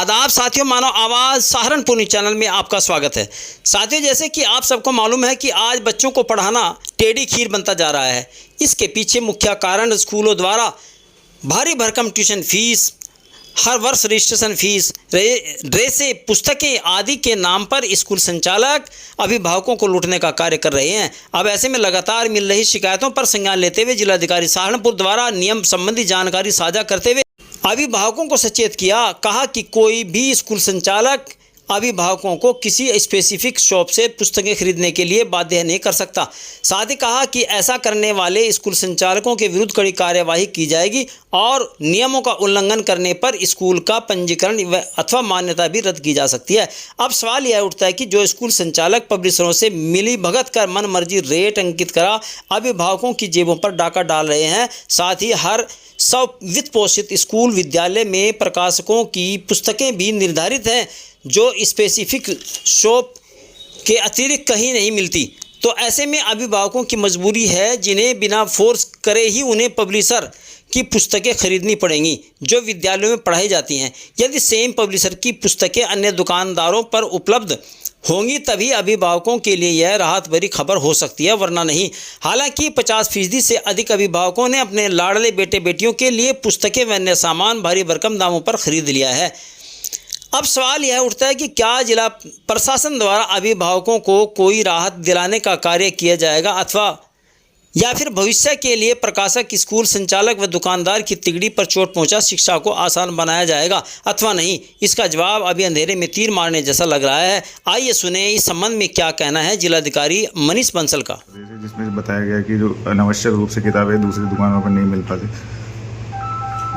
आदाब साथियों, मानव आवाज़ सहारनपुर न्यूज़ चैनल में आपका स्वागत है। साथियों, जैसे कि आप सबको मालूम है कि आज बच्चों को पढ़ाना टेढ़ी खीर बनता जा रहा है। इसके पीछे मुख्य कारण स्कूलों द्वारा भारी भरकम ट्यूशन फीस, हर वर्ष रजिस्ट्रेशन फीस, ड्रेसें, पुस्तकें आदि के नाम पर स्कूल संचालक अभिभावकों को लूटने का कार्य कर रहे हैं। अब ऐसे में लगातार मिल रही शिकायतों पर संज्ञान लेते हुए जिलाधिकारी सहारनपुर द्वारा नियम संबंधी जानकारी साझा करते हुए अभिभावकों को सचेत किया। कहा कि कोई भी स्कूल संचालक अभिभावकों को किसी स्पेसिफिक शॉप से पुस्तकें खरीदने के लिए बाध्य नहीं कर सकता। साथ ही कहा कि ऐसा करने वाले स्कूल संचालकों के विरुद्ध कड़ी कार्यवाही की जाएगी और नियमों का उल्लंघन करने पर स्कूल का पंजीकरण अथवा मान्यता भी रद्द की जा सकती है। अब सवाल यह उठता है कि जो स्कूल संचालक पब्लिशरों से मिली भगत कर मन मर्जी रेट अंकित करा अभिभावकों की जेबों पर डाका डाल रहे हैं। साथ ही हर सब वित्त पोषित स्कूल विद्यालय में प्रकाशकों की पुस्तकें भी निर्धारित हैं जो स्पेसिफिक शॉप के अतिरिक्त कहीं नहीं मिलती। तो ऐसे में अभिभावकों की मजबूरी है जिन्हें बिना फोर्स करे ही उन्हें पब्लिशर की पुस्तकें खरीदनी पड़ेंगी जो विद्यालयों में पढ़ाई जाती हैं। यदि सेम पब्लिशर की पुस्तकें अन्य दुकानदारों पर उपलब्ध होंगी तभी अभिभावकों के लिए यह राहत भरी खबर हो सकती है, वरना नहीं। हालांकि 50% से अधिक अभिभावकों ने अपने लाडले बेटे बेटियों के लिए पुस्तकें व अन्य सामान भारी भरकम दामों पर खरीद लिया है। अब सवाल यह उठता है कि क्या जिला प्रशासन द्वारा अभिभावकों को कोई राहत दिलाने का कार्य किया जाएगा अथवा या फिर भविष्य के लिए प्रकाशक, स्कूल संचालक व दुकानदार की तिगड़ी पर चोट पहुंचा शिक्षा को आसान बनाया जाएगा अथवा नहीं। इसका जवाब अभी अंधेरे में तीर मारने जैसा लग रहा है। आइए सुने इस संबंध में क्या कहना है जिलाधिकारी मनीष बंसल का। जिसमें बताया गया कि जो अनावश्यक रूप से किताबें दूसरी दुकानों पर नहीं मिल पाती।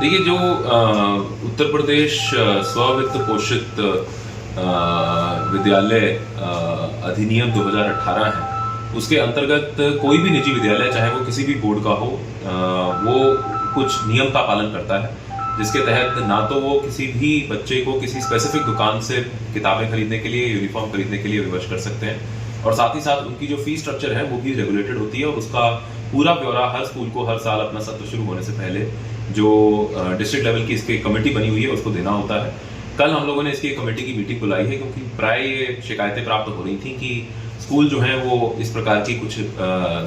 देखिए, जो उत्तर प्रदेश स्ववित्त पोषित विद्यालय अधिनियम 2018 है, उसके अंतर्गत कोई भी निजी विद्यालय चाहे वो किसी भी बोर्ड का हो, वो कुछ नियम का पालन करता है जिसके तहत ना तो वो किसी भी बच्चे को किसी स्पेसिफिक दुकान से किताबें खरीदने के लिए, यूनिफॉर्म खरीदने के लिए विवश कर सकते हैं और साथ ही साथ उनकी जो फीस स्ट्रक्चर है वो भी रेगुलेटेड होती है और उसका पूरा ब्यौरा हर स्कूल को हर साल अपना सत्र शुरू होने से पहले जो डिस्ट्रिक्ट लेवल की इसकी कमेटी बनी हुई है उसको देना होता है। कल हम लोगों ने इसकी कमेटी की मीटिंग बुलाई है क्योंकि प्राय ये शिकायतें प्राप्त हो रही थी कि स्कूल जो हैं वो इस प्रकार की कुछ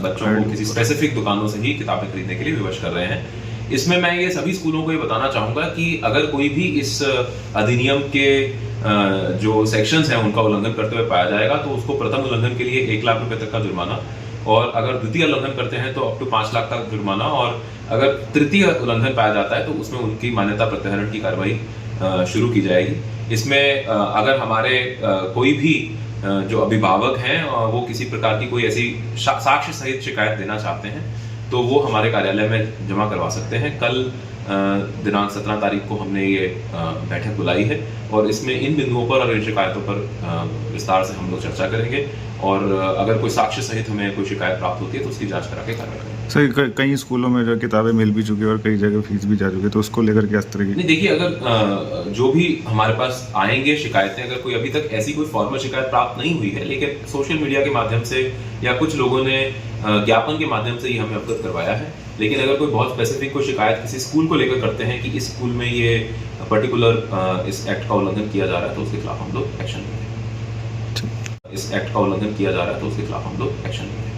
बच्चों को किसी स्पेसिफिक दुकानों से ही किताबें खरीदने के लिए विवश कर रहे हैं। इसमें मैं ये सभी स्कूलों को ये बताना चाहूँगा कि अगर कोई भी इस अधिनियम के जो सेक्शंस हैं उनका उल्लंघन करते हुए पाया जाएगा तो उसको प्रथम उल्लंघन के लिए 1 लाख रुपए तक का जुर्माना और अगर द्वितीय उल्लंघन करते हैं तो अप टू 5 लाख तक जुर्माना और अगर तृतीय उल्लंघन पाया जाता है तो उसमें उनकी मान्यता प्रत्याहरण की कार्रवाई शुरू की जाएगी। इसमें अगर हमारे कोई भी जो अभिभावक हैं वो किसी प्रकार की कोई ऐसी साक्ष्य सहित शिकायत देना चाहते हैं तो वो हमारे कार्यालय में जमा करवा सकते हैं। कल दिनांक 17 तारीख को हमने ये बैठक बुलाई है और इसमें इन बिंदुओं पर और इन शिकायतों पर विस्तार से हम लोग चर्चा करेंगे और अगर कोई साक्ष्य सहित हमें कोई शिकायत प्राप्त होती है तो उसकी जांच करा के कार्रवाई करेंगे। सर, कई स्कूलों में जो किताबें मिल भी चुकी है और कई जगह फीस भी जा चुकी है तो उसको लेकर क्या तरह की? नहीं, देखिए, अगर जो भी हमारे पास आएंगे शिकायतें, अगर कोई अभी तक ऐसी कोई फॉर्मल शिकायत प्राप्त नहीं हुई है लेकिन सोशल मीडिया के माध्यम से या कुछ लोगों ने ज्ञापन के माध्यम से ही हमें अवगत करवाया है, लेकिन अगर कोई बहुत स्पेसिफिक कोई शिकायत किसी स्कूल को लेकर करते हैं कि इस स्कूल में ये पर्टिकुलर इस एक्ट का उल्लंघन किया जा रहा है तो उसके खिलाफ हम लोग एक्शन लेंगे। इस एक्ट का उल्लंघन किया जा रहा है तो उसके खिलाफ हम लोग एक्शन लेंगे।